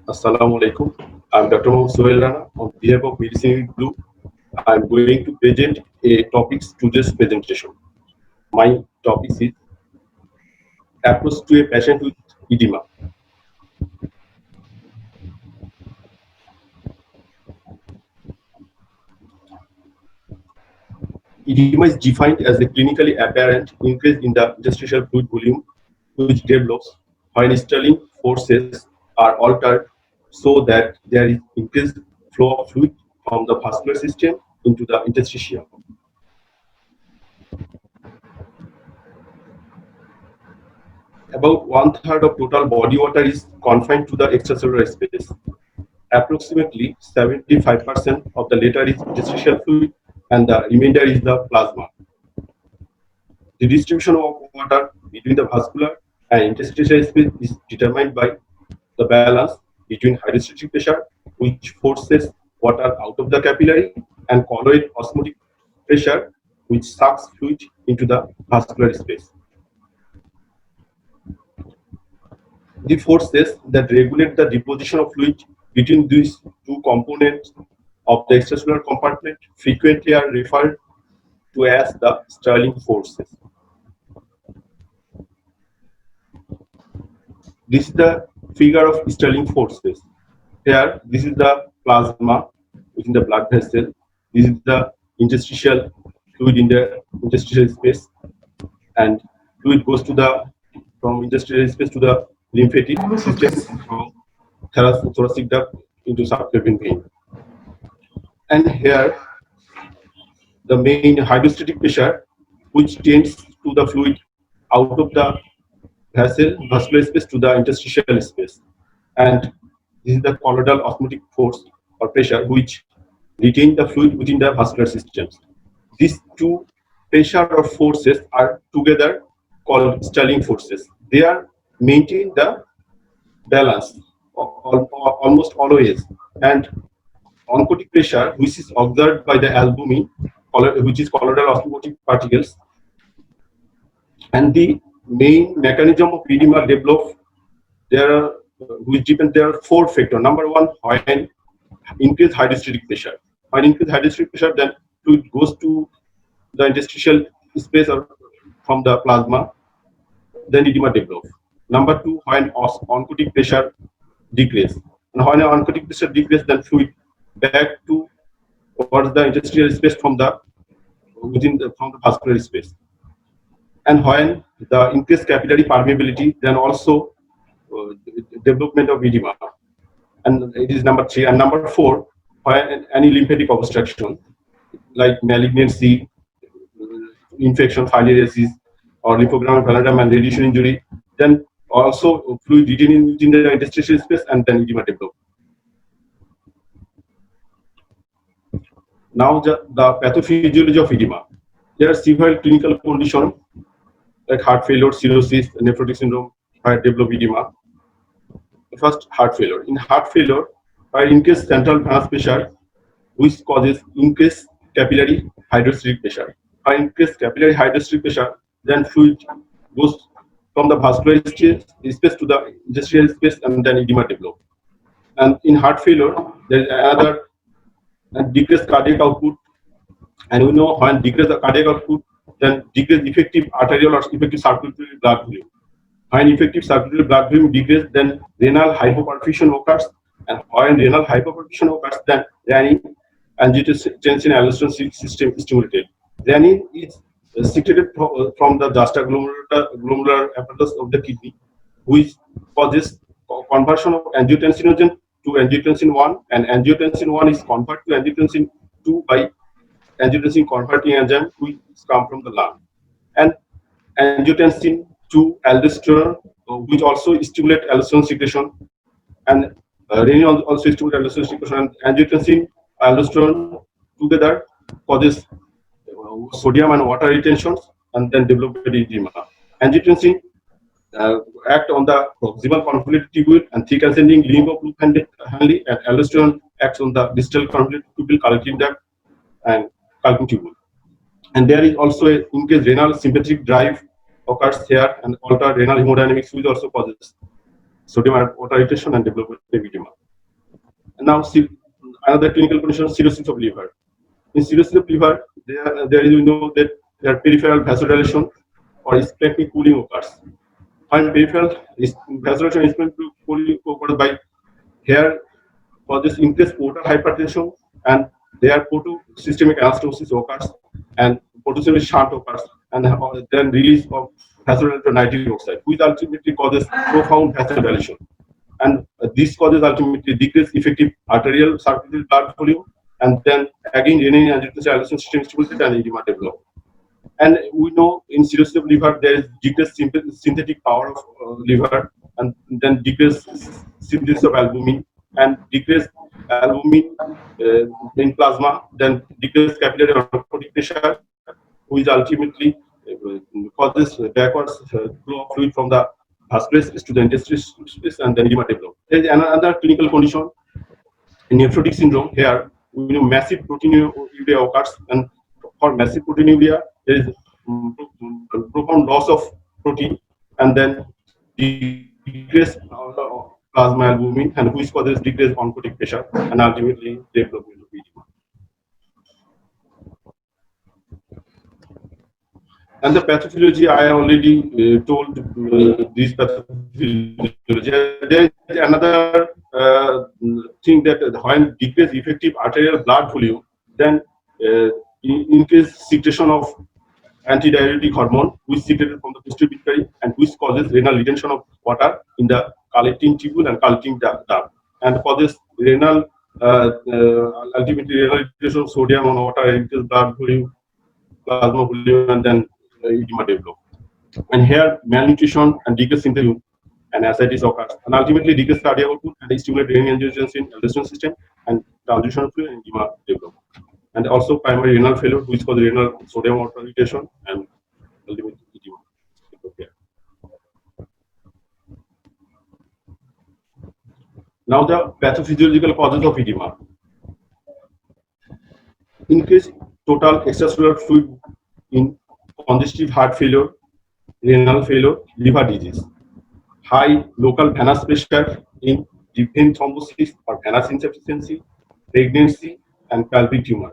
Assalamu alaikum. I'm Dr. Mohammed Sohail Rana. On behalf of Medicine Group, I'm going to present a topic today's presentation. My topic is approach to a patient with edema. Edema is defined as a clinically apparent increase in the interstitial fluid volume which develops when stirring forces are altered so that there is increased flow of fluid from the vascular system into the interstitium. About one-third of total body water is confined to the extracellular space. Approximately 75% of the latter is interstitial fluid and the remainder is the plasma. The distribution of water between the vascular and interstitial space is determined by the balance between hydrostatic pressure, which forces water out of the capillary, and colloid osmotic pressure, which sucks fluid into the vascular space. The forces that regulate the deposition of fluid between these two components of the extracellular compartment frequently are referred to as the Stirling forces. This is the figure of Stirling forces. Here, this is the plasma within the blood vessel. This is the interstitial fluid in the interstitial space, and fluid goes to from interstitial space to the lymphatic system from thoracic duct into subclavian vein. And here, the main hydrostatic pressure, which tends to the fluid out of the vascular space to the interstitial space. And this is the colloidal osmotic force or pressure, which retain the fluid within the vascular systems. These two pressure or forces are together called Stirling forces. They are maintain the balance almost always. And oncotic pressure, which is observed by the albumin, which is colloidal osmotic particles, and the main mechanism of edema develop. There are there are four factors. Number one, when increased hydrostatic pressure. When increased hydrostatic pressure, then fluid goes to the interstitial space or from the plasma, then edema develop. Number two, when oncotic pressure decrease. And when oncotic pressure decrease, then fluid back towards the interstitial space from the vascular space. And when the increased capillary permeability, then also development of edema. And it is number three. And number four, when any lymphatic obstruction like malignancy, infection, filariasis, or lymphogram, pallidum, and radiation injury, then also fluid retaining within the interstitial space, and then edema develop. Now the pathophysiology of edema. There are several clinical conditions like heart failure, cirrhosis, nephrotic syndrome, where develop edema. First, heart failure. In heart failure, where increased central venous pressure, which causes increased capillary hydrostatic pressure. Where increased capillary hydrostatic pressure, then fluid goes from the vascular space to the interstitial space, and then edema develop. And in heart failure, there is another decreased cardiac output. And we know when decreased cardiac output, then decreased effective arterial or effective circulatory blood volume. When effective circulatory blood volume decreases, then renal hypoperfusion occurs. And when renal hypoperfusion occurs, then renin, angiotensin-aldosterone system is stimulated. Renin is secreted from the juxtaglomerular apparatus of the kidney, which causes conversion of angiotensinogen to angiotensin 1, and angiotensin 1 is converted to angiotensin 2 by angiotensin converting enzyme, which come from the lung. And angiotensin 2 aldosterone, which also stimulate aldosterone secretion, and renin also stimulate aldosterone secretion, and angiotensin aldosterone together causes sodium and water retention, and then develop edema. Angiotensin act on the proximal convoluted tubule and thick ascending limb of loop Hanley, and aldosterone acts on the distal convoluted tubule, collecting duct, and Pulmonary tubule. And there is also a increased renal sympathetic drive occurs here, and altered renal hemodynamics which also causes sodium ion water retention and development of edema. And now see another clinical condition, cirrhosis of liver. In cirrhosis of liver, there is, we know that there peripheral vasodilation or splenic cooling occurs. And peripheral vasodilation is cooling occurs by here causes increased portal hypertension, and there systemic anastomosis occurs, and potassium shunt occurs, and then release of vasodilator nitric oxide, which ultimately causes profound vasodilation. And this causes ultimately decreased effective arterial circulatory blood volume, and then again renin angiotensin system stimulated and edema develop. And we know in cirrhosis of liver there is decreased synthetic power of liver, and then decreased synthesis of albumin, and decreased albumin in plasma, then decreased capillary oncotic pressure, which ultimately causes backwards flow of fluid from the vascular space to the interstitial space, and then edema develop. There is another clinical condition, nephrotic syndrome. Here we know massive proteinuria occurs, and for massive proteinuria there is profound loss of protein, and then decreased plasma albumin, and which causes decreased oncotic pressure, and ultimately development of edema. And the pathophysiology, I already told this pathophysiology. There is another thing that when decreased effective arterial blood volume, then increased secretion of antidiuretic hormone, which secreted from the posterior pituitary, and which causes renal retention of water in the collecting tubule and collecting duct, and causes renal ultimately renal retention of sodium on water, increased blood volume, plasma volume, and then edema develop. And here malnutrition and decreased synthesis and ascites occurs, and ultimately decreased cardiac output and stimulate renin-angiotensin aldosterone system, and transduction of fluid and edema develop. And also primary renal failure, which causes renal sodium water retention and ultimately edema. Okay. Now the pathophysiological causes of edema. Increased total extracellular fluid in congestive heart failure, renal failure, liver disease. High local venous pressure in deep vein thrombosis or venous insufficiency, pregnancy, and pelvic tumor.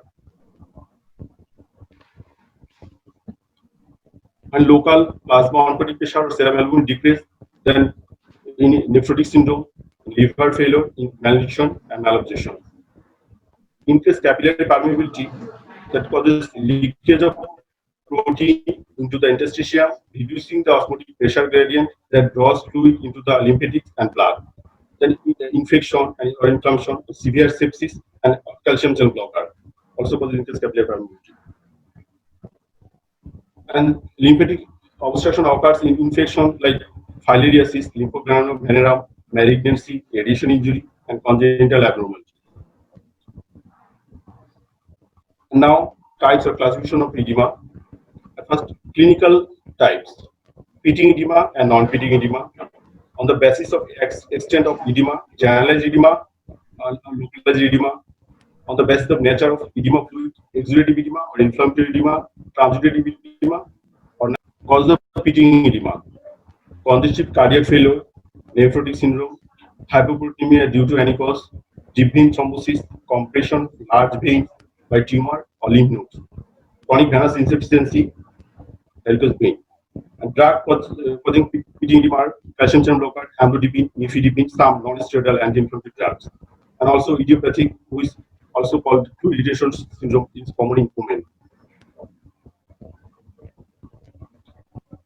And local plasma oncotic pressure or serum albumin decrease, then in nephrotic syndrome, liver failure, in malnutrition and malabsorption. Increased capillary permeability that causes leakage of protein into the interstitium, reducing the osmotic pressure gradient that draws fluid into the lymphatics and blood. Then infection or inflammation, severe sepsis, and calcium channel blocker also causes increased capillary permeability. And lymphatic obstruction occurs in infection like filariasis, lymphogranuloma venereum, malignancy, radiation injury, and congenital abnormality. Now, types or classification of edema. First, clinical types: pitting edema and non-pitting edema. On the basis of extent of edema, generalized edema, localized edema. On the basis of nature of edema fluid, exudative edema or inflammatory edema, transudative edema, or cause of pitting edema, congestive cardiac failure, nephrotic syndrome, hypoproteinemia due to any cause, deep vein thrombosis, compression, large veins by tumor or lymph nodes, chronic venous insufficiency, varicose vein, and drug causing pitting edema, calcium channel blocker, amlodipine, nifedipine, some non-steroidal anti-inflammatory drugs, and also idiopathic, who is also called fluid retention syndrome, is common in women.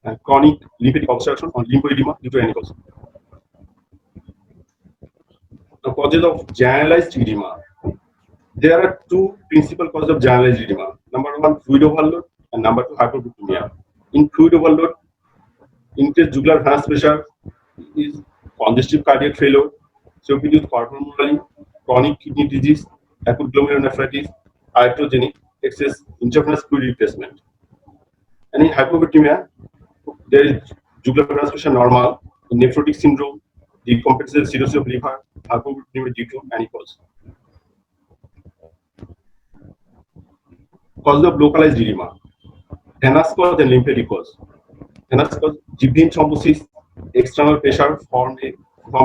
And chronic lymphatic obstruction or lymphoedema due to any cause. The causes of generalized edema. There are two principal causes of generalized edema. Number one, fluid overload, and number two, hypoproteinemia. In fluid overload, increased jugular venous pressure is congestive cardiac failure, COPD with coronary, chronic kidney disease, acute glomerulonephritis, iatrogenic, excess intravenous fluid replacement. And in hypoproteinemia, there is jugular venous pressure normal. In nephrotic syndrome, decompensated cirrhosis of liver, hypoproteinemia due to any cause. Cause of localized edema. venous cause and lymphatic cause. Venous cause, deep vein thrombosis, external pressure from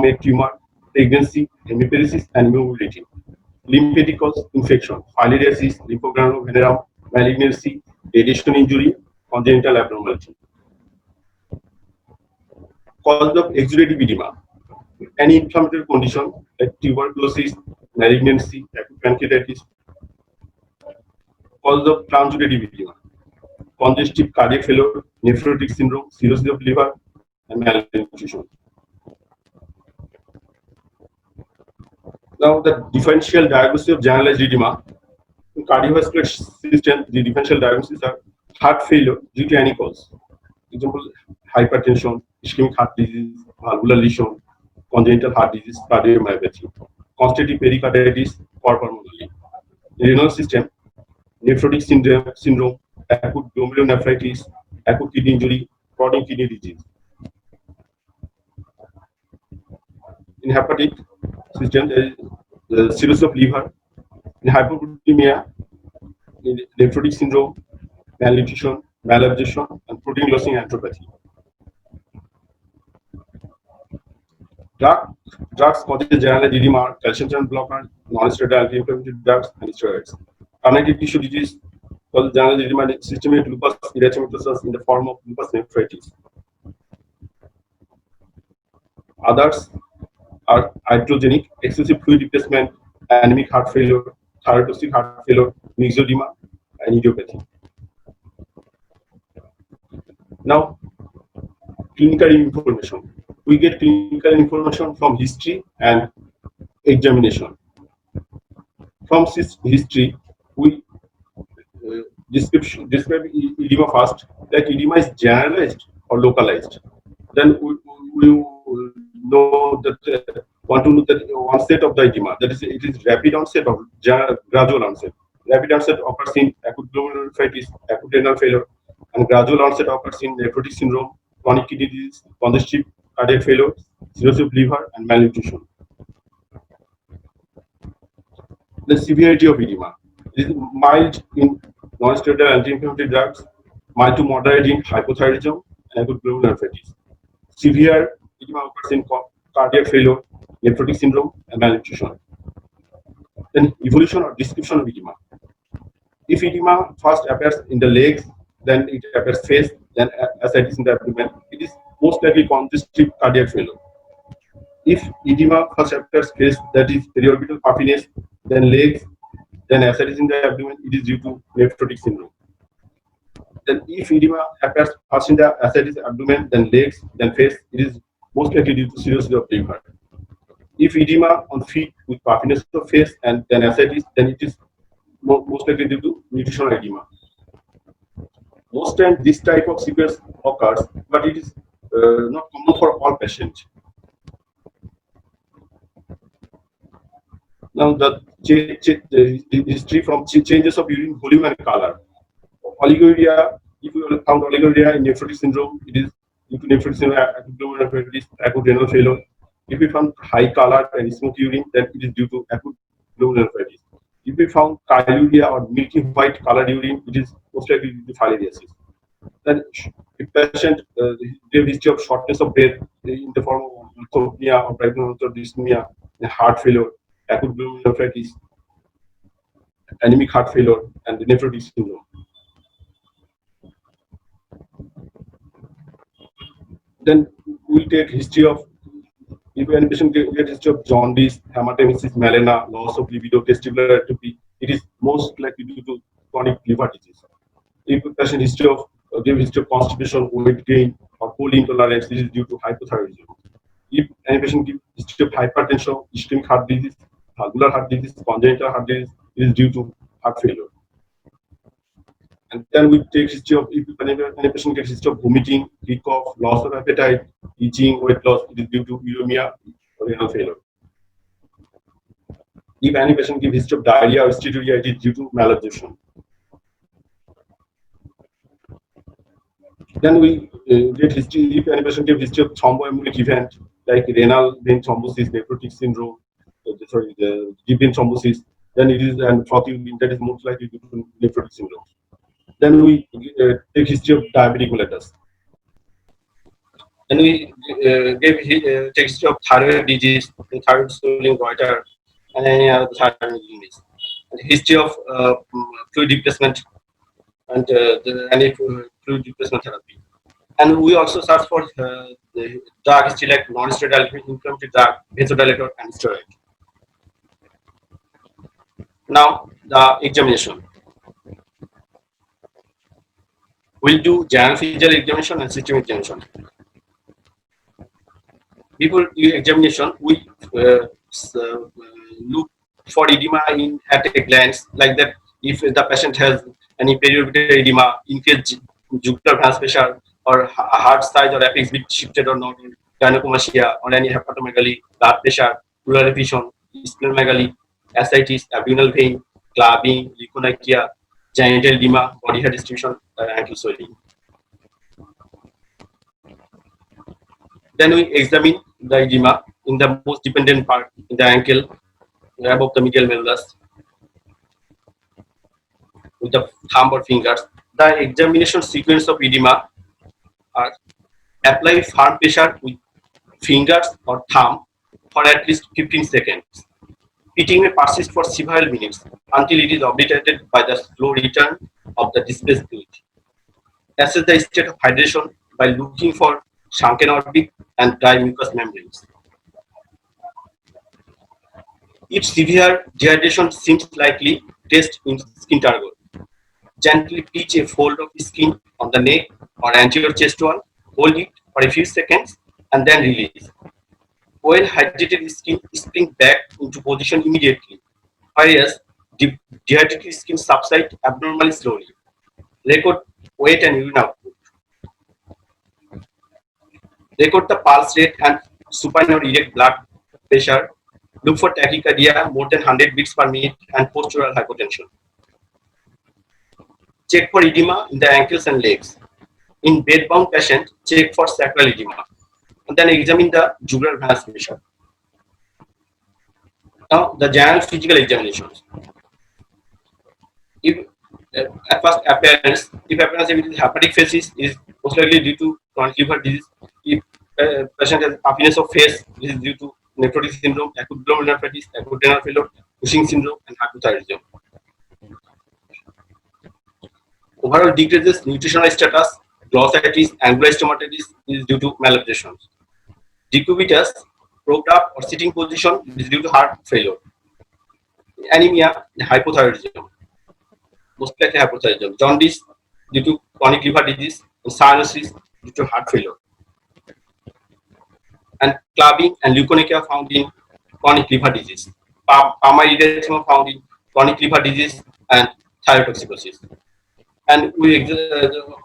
a tumor, pregnancy, hemiparesis, and immobility. Lymphatic cause, infection, filariasis, lymphogranulovenerum, malignancy, radiation injury, congenital abnormality. Cause of exudative edema, any inflammatory condition like tuberculosis, malignancy, acute pancreatitis. Cause of transudative edema, congestive cardiac failure, nephrotic syndrome, cirrhosis of liver, and malnutrition. Now, the differential diagnosis of generalized edema in cardiovascular system, the differential diagnosis are heart failure due to any cause. Example, hypertension, ischemic heart disease, valvular lesion, congenital heart disease, cardiomyopathy, congestive pericarditis, or pulmonary. Renal system, nephrotic syndrome, acute glomerulonephritis, acute kidney injury, chronic kidney disease. In hepatic system, there is the cirrhosis of liver. In hypoproteinemia, in nephrotic syndrome, malnutrition, malabsorption, and protein losing enteropathy. Drugs causes generalized edema, calcium channel blocker, non-steroidal anti-inflammatory drugs, and steroids. Connective tissue disease causes generalized edema, systemic lupus erythematosus in the form of lupus nephritis. Others are iatrogenic, excessive fluid replacement, anemic heart failure, thyrotoxic heart failure, myxedema, and idiopathy. Now, clinical information. We get clinical information from history and examination. From history, we describe edema first. That edema is generalized or localized. Then we know that want to know that onset of the edema. That is, it is rapid onset or gradual onset. Rapid onset occurs in acute glomerulonephritis, acute renal failure, and gradual onset occurs in nephrotic syndrome, chronic kidney disease, congestive cardiac failure, cirrhosis of liver, and malnutrition. The severity of edema is mild in non-steroidal anti-inflammatory drugs, mild to moderate in hypothyroidism and acute glomerulonephritis. Severe edema occurs in cardiac failure, nephrotic syndrome, and malnutrition. Then evolution or description of edema. If edema first appears in the legs, then it appears face, then ascites in the abdomen, it is most likely congestive cardiac failure. If edema first appears face, that is periorbital puffiness, then legs, then ascites in the abdomen, it is due to nephrotic syndrome. Then if edema appears first in the ascites abdomen, then legs, then face, it is most likely due to cirrhosis of liver. If edema on feet with puffiness of face and then ascites, then it is most likely due to nutritional edema. Most times this type of sequence occurs, but it is not common for all patients. Now the history from changes of urine volume and color. Oliguria, if you found oliguria in nephrotic syndrome, it is due to nephrotic syndrome, acute glomerulonephritis, acute renal failure. If we found high color and smoky urine, then it is due to acute glomerulonephritis. If we found chyluria or milky white colored urine, it is most likely due to filariasis. Then, if patient gave history of shortness of breath in the form of orthopnea or bronchial dyspnea, heart failure, acute glomerulonephritis, anemic heart failure, and nephrotic syndrome. Then we take history of, if any patient get history of jaundice, hematemesis, melena, loss of libido, testicular atrophy, it is most likely due to chronic liver disease. If a patient history of give history of constipation, weight gain, or cold intolerance, this is due to hypothyroidism. If any patient give history of hypertension, ischemic heart disease, valvular heart disease, congenital heart disease, it is due to heart failure. And then we take history of, if any patient gets history of vomiting, weak cough, loss of appetite, itching, weight loss, it is due to uremia or renal failure. If any patient gives history of diarrhea or steatorrhea, it is due to malabsorption. Then we get history, if any patient gives history of thromboembolic event like renal vein thrombosis, nephrotic syndrome, the deep vein thrombosis, then it is, and frothy urine, that is most likely due to nephrotic syndrome. Then we take history of diabetic mellitus. Then we take history of thyroid disease, thyroid swelling, goiter, and any other thyroid disease. And history of fluid replacement and any fluid replacement therapy. And we also search for the drug history like non-steroidal inflammatory drug, vasodilator, and steroid. Now the examination. We'll do general physical examination and system examination. Before examination, we look for edema at a glance, like that if the patient has any periorbital edema, increased jugular venous pressure, or heart size or apex bit shifted or not, gynecomastia, or any hepatomegaly, blood pressure, pleural effusion, splenomegaly, ascites, abdominal vein, clubbing, leukocytia, genital edema, body hair distribution, ankle swelling. Then we examine the edema in the most dependent part, in the ankle, above the medial malleus, with the thumb or fingers. The examination sequence of edema are: apply firm pressure with fingers or thumb for at least 15 seconds. Pitting may persist for several minutes until it is obliterated by the slow return of the displaced fluid. Assess the state of hydration by looking for shrunken orbit and dry mucous membranes. If severe dehydration seems likely, test in skin turgor. Gently pinch a fold of skin on the neck or anterior chest wall, hold it for a few seconds and then release. Well hydrated skin spring back into position immediately, whereas dehydrated skin subsides abnormally slowly. Record weight and urine output. Record the pulse rate and supine or erect blood pressure. Look for tachycardia more than 100 beats per minute and postural hypotension. Check for edema in the ankles and legs. In bedbound patient, check for sacral edema. And then examine the jugular venous pressure. Now, the general physical examinations. If at first appearance, if appearance with hepatic faces is most likely due to chronic liver disease. If patient has puffiness of face, this is due to nephrotic syndrome, acute glomerulonephritis, acute renal failure, Cushing syndrome, and hypothyroidism. Overall decreases nutritional status, glossitis, angular stomatitis is due to malabsorption. Decubitus, propped up or sitting position is due to heart failure. Anemia, hypothyroidism, most likely hypothyroidism. Jaundice due to chronic liver disease, and cyanosis due to heart failure. And clubbing and leukonychia found in chronic liver disease. Palmaridecema found in chronic liver disease and thyrotoxicosis. And we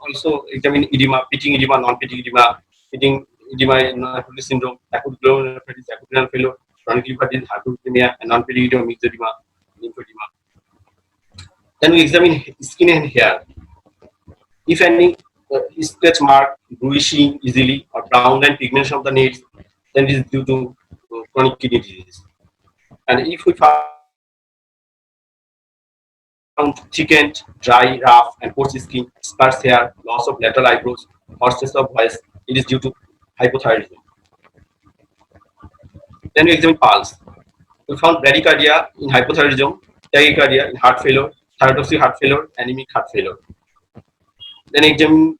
also examine edema, pitting edema, non-pitting edema, pitting edema in nephrotic syndrome, acute glomerulonephritis, acute renal failure, chronic liver disease, hyperuricemia, and non-pitting edema, mixed edema, lymphedema. Then we examine skin and hair. If any scratch mark, bluishing easily, or brown line pigmentation of the nails, then it is due to chronic kidney disease. And if we found thickened, dry, rough, and coarse skin, sparse hair, loss of lateral eyebrows, hoarseness of voice, it is due to hypothyroidism. Then we examine pulse. We found bradycardia in hypothyroidism, tachycardia in heart failure, thyrotoxic heart failure, anemic heart failure. Then examine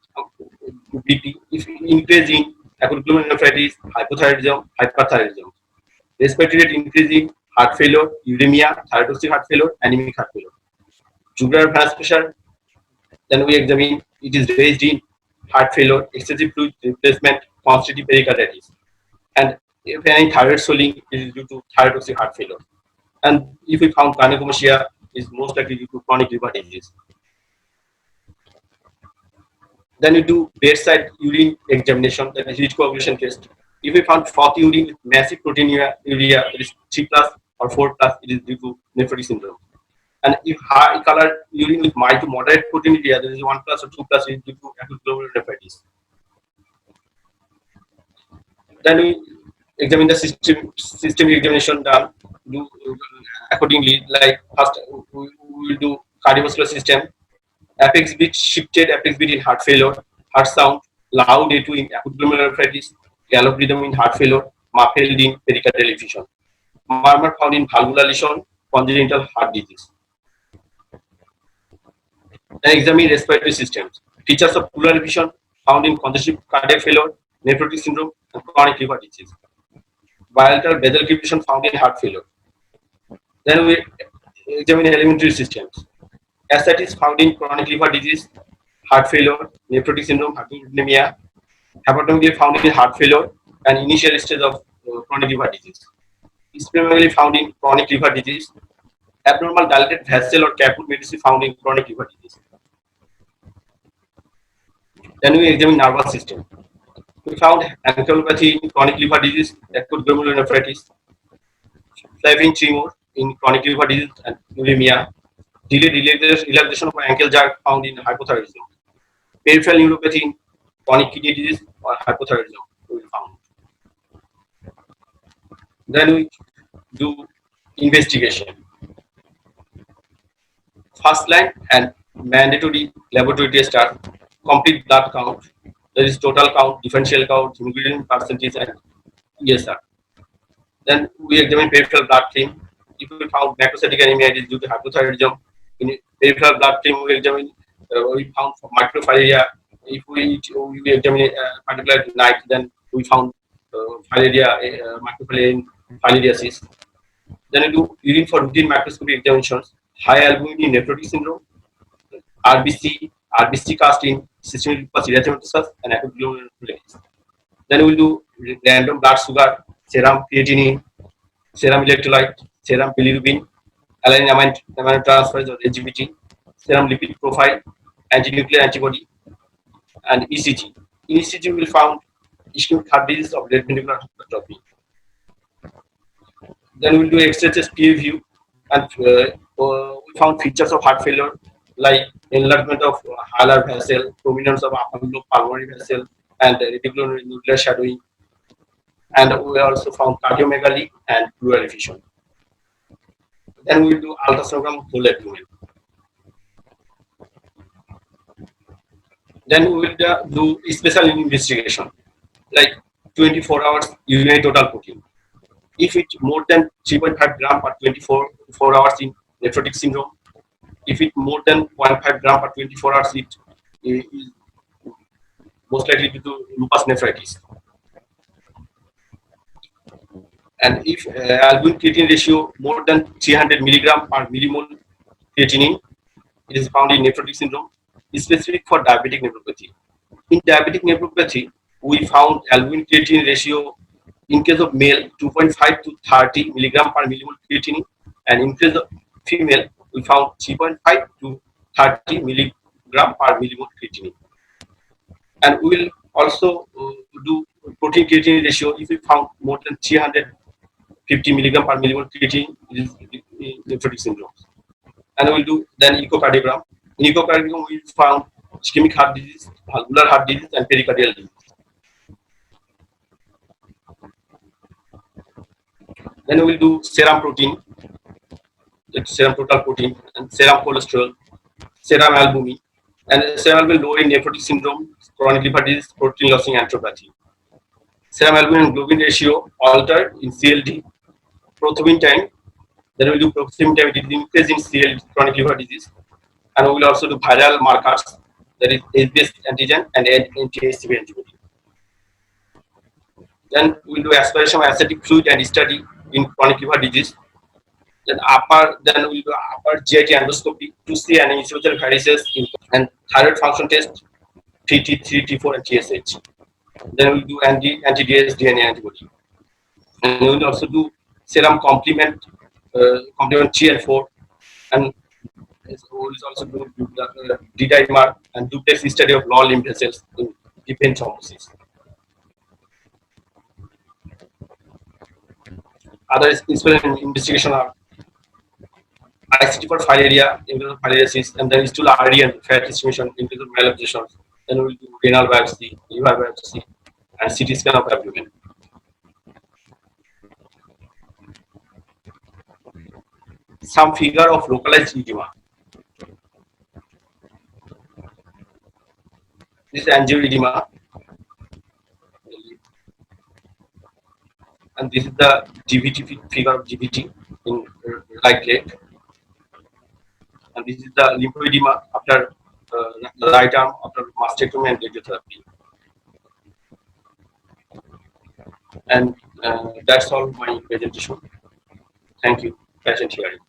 BP. If increase in acute glomerulonephritis, hypothyroidism, hyperthyroidism. Respiratory rate increase in heart failure, uremia, thyrotoxic heart failure, anemic heart failure. Jugular venous pressure. Then we examine it is raised in heart failure, excessive fluid replacement, constrictive pericarditis. And if any thyroid swelling, it is due to thyrotoxic heart failure. And if we found gynecomastia, is most likely due to chronic liver disease. Then we do bedside urine examination, that is rich coagulation test. If we found frothy urine with massive proteinuria, that is 3+ or 4+, it is due to nephrotic syndrome. And if high colored urine with mild to moderate proteinuria, that is 1+ or 2+, it is due to acute glomerulonephritis. Then we examine the system examination done. Do accordingly, like first we will do cardiovascular system, Apex beat, shifted apex beat in heart failure, heart sound, loud A2 in acute pulmonary nephritis, gallop rhythm in heart failure, muffled in pericardial effusion. Murmur found in valvular lesion, congenital heart disease. Then examine respiratory systems. Features of pleural effusion found in congestive cardiac failure, nephrotic syndrome, and chronic liver disease. Bilateral basal effusion found in heart failure. Then we examine elementary systems. Ascites found in chronic liver disease, heart failure, nephrotic syndrome, hyperlipidemia. Hepatomegaly found in heart failure and initial stage of chronic liver disease. Splenomegaly found in chronic liver disease. Abnormal dilated vessel or caput medusae found in chronic liver disease. Then we examine nervous system. We found encephalopathy in chronic liver disease, acute glomerulonephritis, flavin tremor in chronic liver disease and uremia, delayed relaxation of ankle jerk found in hypothyroidism, peripheral neuropathy in chronic kidney disease or hypothyroidism we found. Then we do investigation. First line and mandatory laboratory test are complete blood count, there is total count, differential count, hemoglobin percentage, and ESR. Then we examine peripheral blood film. If we found macrocytic anemia, it is due to hypothyroidism. In peripheral blood film, we examine, we found microphilaria. If we examine a particular night, then we found filaria, microphilaria in filariasis. Then we do urine for routine macroscopic examinations. High albumin in nephrotic syndrome, RBC cast in systemic lupus erythematosus, and acute glomerulonephritis. Then we'll do random blood sugar, serum creatinine, serum electrolyte, serum bilirubin, alanine aminotransferase or LGBT, serum lipid profile, anti-nuclear antibody, and ECG. In ECG, we will found ischemic heart disease of left ventricular hypertrophy. Then we'll do X-ray peer view, and we found features of heart failure like enlargement of hilar vessel, prominence of upper lobe pulmonary vessel, and reticulonuclear shadowing. And we also found cardiomegaly and pleural effusion. Then we will do ultrasonogram of whole abdomen. Then we will do special investigation like 24 hours urinary total protein. If it's more than 3.5 gram per 24 hours in nephrotic syndrome, if it's more than 0.5 gram per 24 hours, it is most likely due to lupus nephritis. And if albumin creatinine ratio more than 300 milligram per millimole creatinine, it is found in nephrotic syndrome, is specific for diabetic nephropathy. In diabetic nephropathy, we found albumin creatinine ratio in case of male 2.5 to 30 milligram per millimole creatinine, and in case of female, we found 3.5 to 30 milligram per millimole creatinine. And we will also do protein creatinine ratio if we found more than 350 milligram per millimole creatinine is nephrotic syndrome. And we will do then echocardiogram. In echocardiogram, we found ischemic heart disease, valvular heart disease, and pericardial disease. Then we will do serum protein, serum total protein, and serum cholesterol, serum albumin, and serum albumin low in nephrotic syndrome, chronic liver disease, protein losing enteropathy. Serum albumin and globin ratio altered in CLD, prothrombin time. Then we will do prothrombin time, it is increased in CLD, chronic liver disease, and we will also do viral markers, that is H-based antigen and anti-HCV antibody. Then we will do aspiration of acetic fluid and study in chronic liver disease. Then we will do upper GIT endoscopy to see an individual varices in, and thyroid function test, T3, T4, and TSH. Then we will do anti-DS DNA antibody. And we will also do serum complement 3 and 4, and we will also do D-dimer and duplex study of law lymph vessels in deepened thrombosis. Other investigation are ICT for filaria, filariasis, and then stool RD and fat estimation in case of malabsorption. Then we will do renal biopsy, liver biopsy, and CT scan of abdomen. Some figure of localized edema. This is angioedema, and this is the GVT figure of GVT in right leg, and this is the lymphoedema after right arm after mastectomy and radiotherapy. And that's all my presentation. Thank you. Patient hearing.